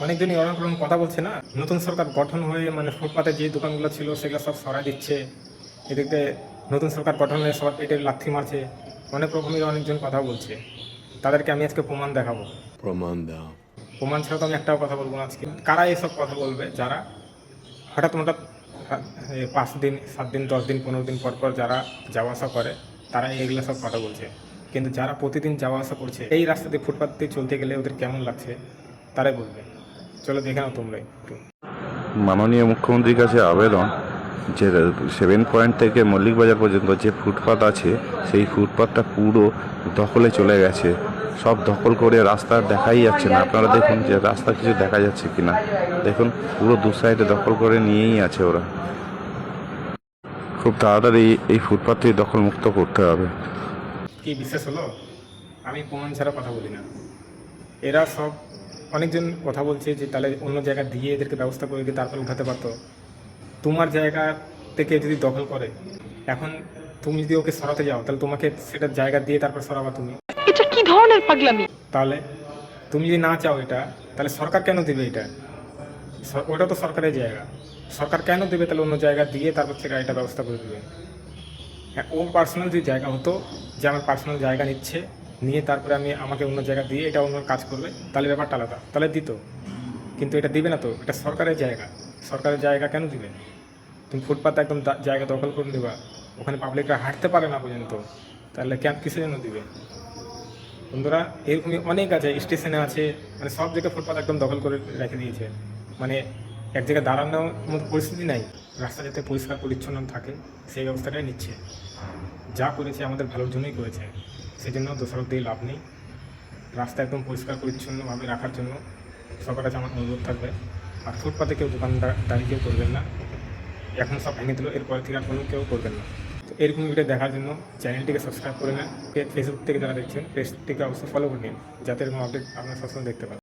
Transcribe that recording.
অনেকজনই অনেক রকম কথা বলছে না, নতুন সরকার গঠন হয়ে মানে ফুটপাতে যে দোকানগুলো ছিল সেগুলো সব সরাই দিচ্ছে, এদিকে নতুন সরকার গঠন হয়ে সবার পেটে লাথি মারছে, অনেক রকমের অনেকজন কথা বলছে। তাদেরকে আমি আজকে প্রমাণ দেখাবো। প্রমাণ দাও। প্রমাণ ছাড়া তো আমি একটাও কথা বলবো না আজকে। কারা এসব কথা বলবে? যারা হঠাৎ হঠাৎ 5 দিন 7 দিন 10 দিন 15 দিন পর পর যারা যাওয়া আসা করে, তারা এইগুলো সব কথা বলছে। কিন্তু যারা প্রতিদিন যাওয়া আসা করছে এই রাস্তা দিয়ে ফুটপাথ দিয়ে চলতে গেলে ওদের কেমন লাগছে তারাই বলবে। চলো দেখে নাও তোমরা একটু। মাননীয় মুখ্যমন্ত্রীর কাছে আবেদন যে 7 পয়েন্ট থেকে মল্লিক বাজার পর্যন্ত যে ফুটপাত আছে সেই ফুটপাতটা পুরো দখলে চলে গেছে। সব দখল করে রাস্তা দেখাই যাচ্ছে না। আপনারা দেখুন যে রাস্তা কিছু দেখা যাচ্ছে কিনা। দেখুন পুরো দু সাইডে দখল করে নিয়েই আছে ওরা। খুব তাড়াতাড়ি এই ফুটপাতটি দখল মুক্ত করতে হবে। কি বিশ্বাস হলো? আমি প্রমাণ ছাড়া কথা বলি না। এরা সব অনেকজন কথা বলছে যে তাহলে অন্য জায়গা দিয়ে এদেরকে ব্যবস্থা করে দিয়ে তারপরে উঠাতে পারতো। তোমার জায়গা থেকে যদি দখল করে, এখন তুমি যদি ওকে সরাতে যাও তাহলে তোমাকে সেটা জায়গা দিয়ে তারপর সরাবা তুমি। এটা কি ধরনের পাগলামি? তাহলে তুমি যদি না চাও এটা, তাহলে সরকার কেন দেবে এটা? ওটা তো সরকারের জায়গা, সরকার কেন দেবে তাহলে অন্য জায়গা দিয়ে তারপর থেকে এটা ব্যবস্থা করে দেবে? হ্যাঁ, ওর পার্সোনাল যদি জায়গা হতো যে আমার পার্সোনাল জায়গা নিচ্ছে, নিয়ে তারপরে আমাকে অন্য জায়গা দিয়ে এটা অন্য কাজ করবে, তাহলে ব্যাপারটা আলাদা, তাহলে দিত। কিন্তু এটা দিবে না তো, এটা সরকারের জায়গা। সরকারের জায়গা কেন দিবে? তুমি ফুটপাতে একদম জায়গা দখল করে দেবা, ওখানে পাবলিকরা হাঁটতে পারে না পর্যন্ত, তাহলে কিসের জন্য দিবে? বন্ধুরা, এরকমই অনেক আছে, স্টেশনে আছে, মানে সব জায়গায় ফুটপাত একদম দখল করে রেখে দিয়েছে। মানে এক জায়গায় দাঁড়ানোর মতো পরিস্থিতি নাই, রাস্তা যাতে পরিষ্কার পরিচ্ছন্ন থাকে সেই ব্যবস্থাটাই নিচ্ছে। যা করেছে আমাদের ভালোর জন্যই করেছে, সেই জন্য দোষারোপ দিয়ে লাভ নেই। রাস্তা একদম পরিষ্কার পরিচ্ছন্নভাবে রাখার জন্য সবার কাছে আমার অনুরোধ থাকবে। আর ফুটপাতে কেউ দোকানদারি কেউ করবেন না, এখন সব ভেঙে দিল, এরপর থেকে আর কোনো কেউ করবেন না। তো এরকম ভিডিও দেখার জন্য চ্যানেলটিকে সাবস্ক্রাইব করে নেন। ফেসবুক থেকে যারা দেখছেন পেজটিকে অবশ্যই ফলো করে নিন, যাতে এরকম আপডেট আপনারা সবসময় দেখতে পান।